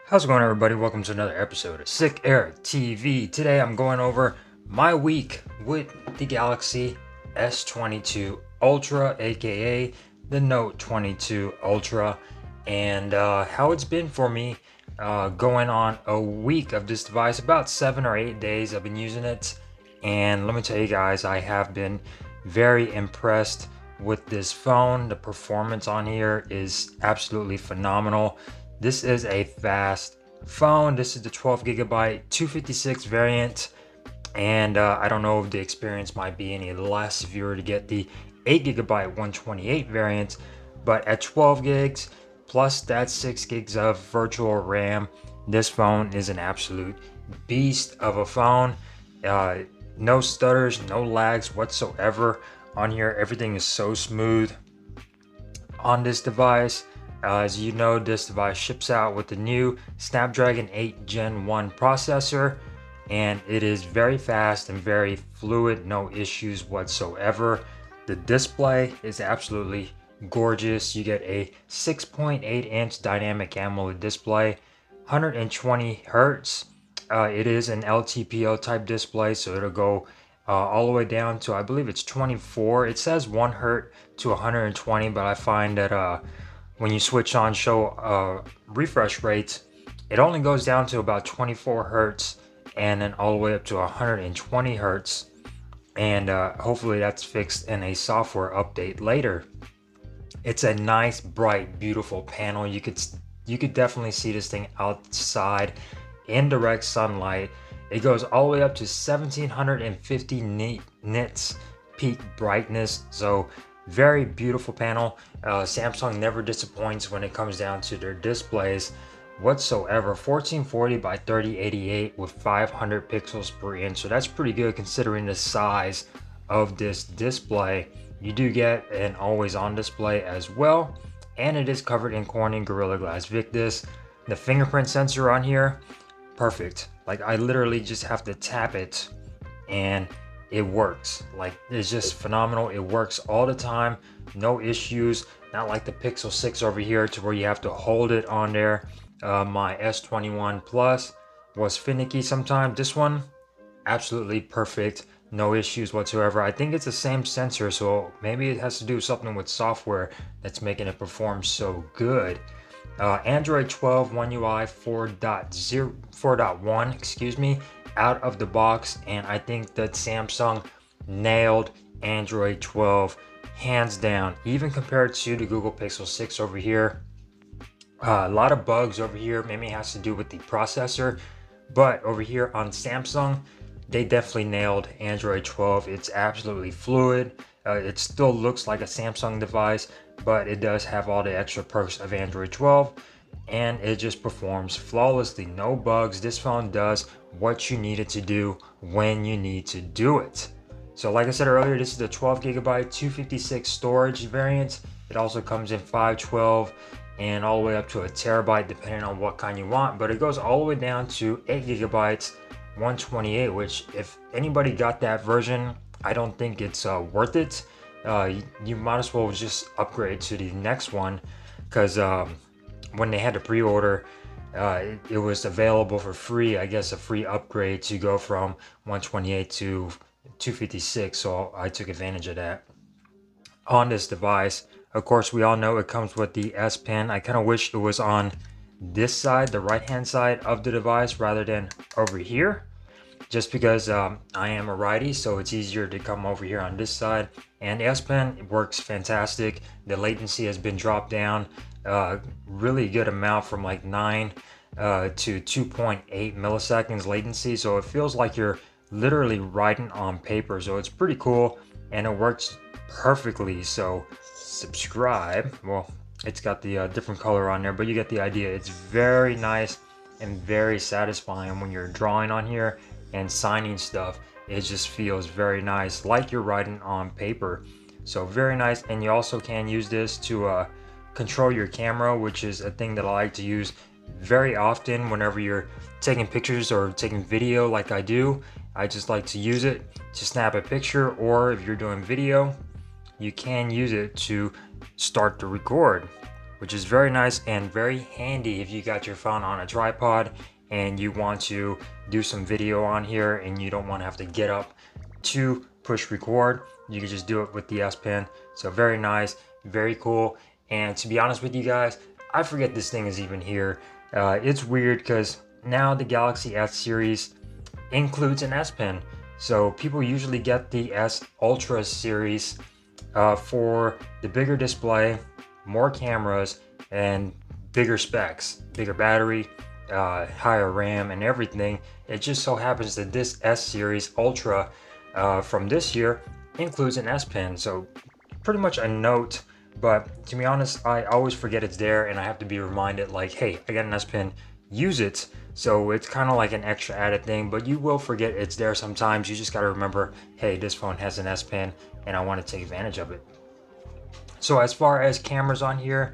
How's it going, everybody? Welcome to another episode of SicErik TV. Today I'm going over my week with the Galaxy S22 Ultra, aka the Note 22 Ultra, and how it's been for me going on a week of this device. About 7 or 8 days I've been using it, and let me tell you guys, I have been very impressed with this phone. The performance on here is absolutely phenomenal. This is a fast phone. This is the 12 gigabyte 256 variant, and I don't know if the experience might be any less if you were to get the 8 gigabyte 128 variant, but at 12 gigs plus that 6 gigs of virtual RAM, this phone is an absolute beast of a phone. No stutters, no lags whatsoever on here. Everything is so smooth on this device. As you know, this device ships out with the new Snapdragon 8 Gen 1 processor, and it is very fast and very fluid, no issues whatsoever. The display is absolutely gorgeous. You get a 6.8-inch dynamic AMOLED display, 120 hertz. It is an LTPO type display, so it'll go all the way down to, I believe it's 24. It says 1 hertz to 120, but I find that when you switch on show refresh rates, it only goes down to about 24 hertz and then all the way up to 120 hertz. And hopefully that's fixed in a software update later. It's a nice, bright, beautiful panel. You could definitely see this thing outside in direct sunlight. It goes all the way up to 1750 nits peak brightness. So very beautiful panel. Samsung never disappoints when it comes down to their displays whatsoever. 1440 by 3088 with 500 pixels per inch, so that's pretty good considering the size of this display. You do get an always-on display as well, and it is covered in Corning Gorilla Glass Victus. The fingerprint sensor on here, perfect. Like, I literally just have to tap it and it works. Like, it's just phenomenal. It works all the time, no issues. Not like the Pixel 6 over here to where you have to hold it on there. My S21 Plus was finicky sometimes. This one, absolutely perfect, no issues whatsoever. I think it's the same sensor, so maybe it has to do something with software that's making it perform so good. Android 12 One UI 4.1, excuse me, out of the box, and I think that Samsung nailed Android 12 hands down, even compared to the Google Pixel 6 over here. A lot of bugs over here, maybe it has to do with the processor, but over here on Samsung, they definitely nailed Android 12. It's absolutely fluid. It still looks like a Samsung device, but it does have all the extra perks of Android 12, and it just performs flawlessly. No bugs. This phone does what you need it to do when you need to do it. So like I said earlier, this is the 12 gigabyte 256 storage variant. It also comes in 512 and all the way up to a terabyte depending on what kind you want, but it goes all the way down to 8 gigabytes 128, which if anybody got that version, I don't think it's worth it. You might as well just upgrade to the next one, because when they had to pre-order, it was available for free, I guess a free upgrade to go from 128 to 256, so I took advantage of that on this device. Of course, we all know it comes with the S Pen. I kind of wish it was on this side, the right hand side of the device, rather than over here, just because I am a righty, so it's easier to come over here on this side. And the S Pen works fantastic. The latency has been dropped down really good amount, from like 9 to 2.8 milliseconds latency, so it feels like you're literally writing on paper. So it's pretty cool, and it works perfectly. So subscribe. Well, it's got the different color on there, but you get the idea. It's very nice and very satisfying when you're drawing on here and signing stuff. It just feels very nice, like you're writing on paper. So very nice. And you also can use this to control your camera, which is a thing that I like to use very often whenever you're taking pictures or taking video like I do. I just like to use it to snap a picture, or if you're doing video, you can use it to start to record. which is very nice and very handy if you got your phone on a tripod and you want to do some video on here and you don't want to have to get up to push record. You can just do it with the S Pen. So very nice, very cool. And to be honest with you guys, I forget this thing is even here. It's weird because now the Galaxy S series includes an S Pen. So people usually get the S Ultra series for the bigger display, more cameras, and bigger specs, bigger battery, higher RAM and everything. It just so happens that this S series Ultra from this year includes an S Pen. So pretty much a Note, but to be honest, I always forget it's there and I have to be reminded like, hey, I got an S Pen, use it. So it's kind of like an extra added thing, but you will forget it's there sometimes. You just got to remember, hey, this phone has an S Pen and I want to take advantage of it. So as far as cameras on here,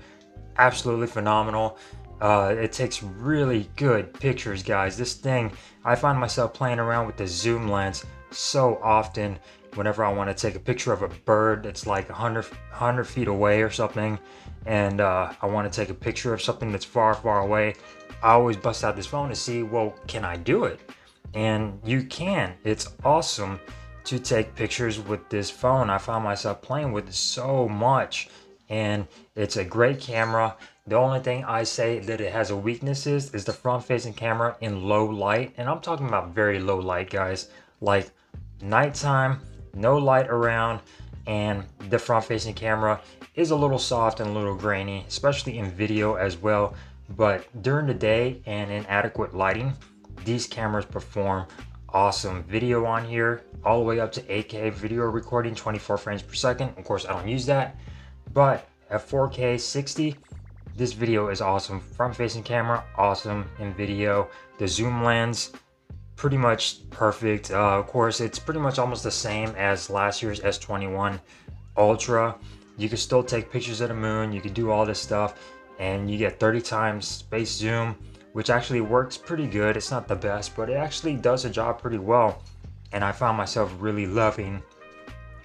absolutely phenomenal. It takes really good pictures, guys. This thing, I find myself playing around with the zoom lens so often whenever I want to take a picture of a bird that's like 100 feet away or something, and I want to take a picture of something that's far away. I always bust out this phone to see, well, can I do it? And you can. It's awesome to take pictures with this phone. I found myself playing with it so much, and it's a great camera. The only thing I say that it has a weakness is the front-facing camera in low light, and I'm talking about very low light, guys, like nighttime, no light around, and the front-facing camera is a little soft and a little grainy, especially in video as well. But during the day and in adequate lighting, these cameras perform awesome. Video on here all the way up to 8K video recording, 24 frames per second. Of course, I don't use that, but at 4K 60, this video is awesome. Front facing camera, awesome in video. The zoom lens, pretty much perfect. Of course, it's pretty much almost the same as last year's S21 Ultra. You can still take pictures of the moon. You can do all this stuff, and you get 30 times space zoom, which actually works pretty good. It's not the best, but it actually does the job pretty well. And I found myself really loving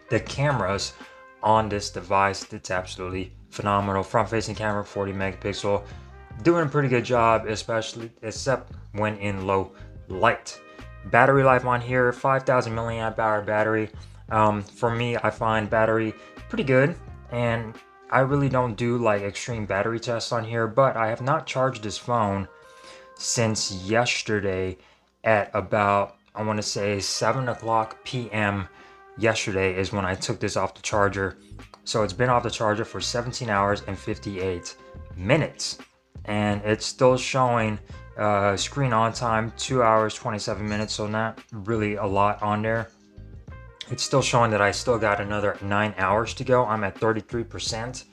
the cameras on this device. It's absolutely phenomenal. Front facing camera, 40 megapixel, doing a pretty good job, especially except when in low light. Battery life on here, 5,000 milliamp hour battery. For me, I find battery pretty good, and I really don't do like extreme battery tests on here, but I have not charged this phone since yesterday at about, I want to say 7 o'clock p.m. yesterday is when I took this off the charger. So it's been off the charger for 17 hours and 58 minutes, and it's still showing screen on time 2 hours 27 minutes, so not really a lot on there. It's still showing that I still got another 9 hours to go. I'm at 33%.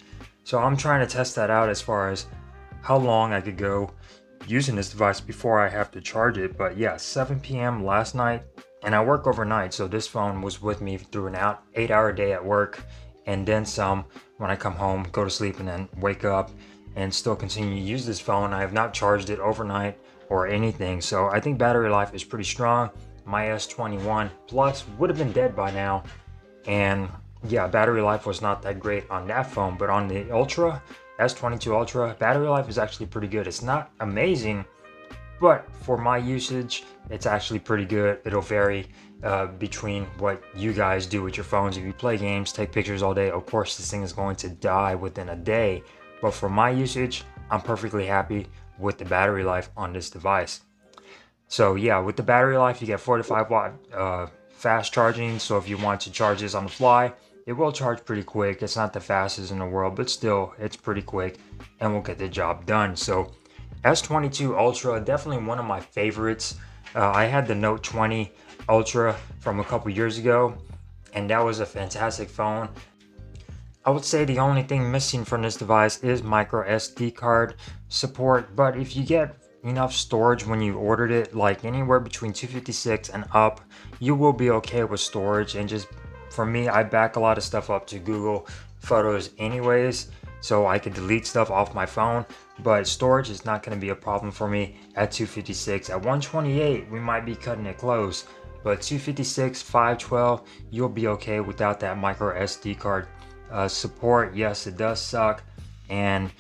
So I'm trying to test that out as far as how long I could go using this device before I have to charge it. But yeah, 7 p.m. last night, and I work overnight, so this phone was with me through an 8-hour day at work, and then some when I come home, go to sleep, and then wake up and still continue to use this phone. I have not charged it overnight or anything. So I think battery life is pretty strong. My S21 Plus would have been dead by now, and yeah, battery life was not that great on that phone, but on the Ultra, S22 Ultra, battery life is actually pretty good. It's not amazing, but for my usage, it's actually pretty good. It'll vary between what you guys do with your phones. If you play games, take pictures all day, of course this thing is going to die within a day, but for my usage, I'm perfectly happy with the battery life on this device. So yeah, with the battery life, you get 45 watt fast charging. So if you want to charge this on the fly, it will charge pretty quick. It's not the fastest in the world, but still, it's pretty quick and will get the job done. So S22 Ultra, definitely one of my favorites. I had the Note 20 Ultra from a couple years ago, and that was a fantastic phone. I would say the only thing missing from this device is micro SD card support, but if you get enough storage when you ordered it, like anywhere between 256 and up, you will be okay with storage. And just for me, I back a lot of stuff up to Google Photos anyways, so I could delete stuff off my phone, but storage is not going to be a problem for me at 256. At 128, we might be cutting it close, but 256, 512, you'll be okay without that micro SD card support. Yes, it does suck, and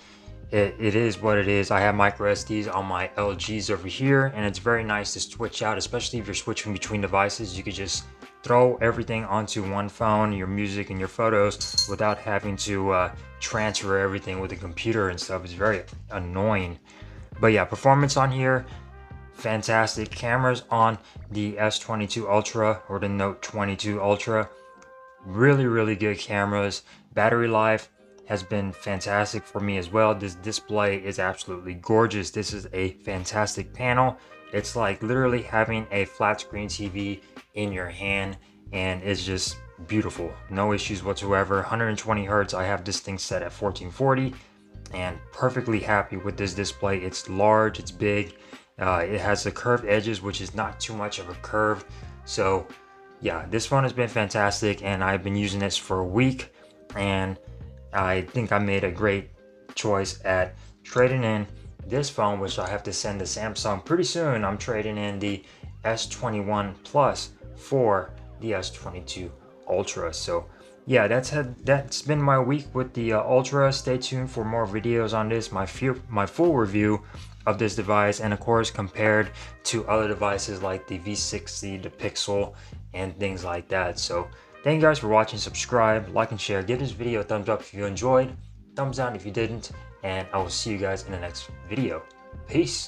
it is what it is. I have micro SDs on my LGs over here, and it's very nice to switch out, especially if you're switching between devices. You could just throw everything onto one phone, your music and your photos, without having to transfer everything with a computer and stuff. It's very annoying. But yeah, performance on here, fantastic. Cameras on the S22 Ultra or the Note 22 Ultra, really good cameras. Battery life has been fantastic for me as well. This display is absolutely gorgeous. This is a fantastic panel. It's like literally having a flat screen TV in your hand, and it's just beautiful. No issues whatsoever. 120 hertz. I have this thing set at 1440 and perfectly happy with this display. It's large, it's big. It has the curved edges, which is not too much of a curve. So yeah, this phone has been fantastic, and I've been using this for a week, and I think I made a great choice at trading in this phone, which I have to send to Samsung pretty soon. I'm trading in the S21 Plus for the S22 Ultra. So yeah, that's been my week with the Ultra. Stay tuned for more videos on this, my full review of this device, and of course compared to other devices like the V60, the Pixel, and things like that. So thank you guys for watching. Subscribe, like, and share. Give this video a thumbs up if you enjoyed, thumbs down if you didn't, and I will see you guys in the next video. Peace.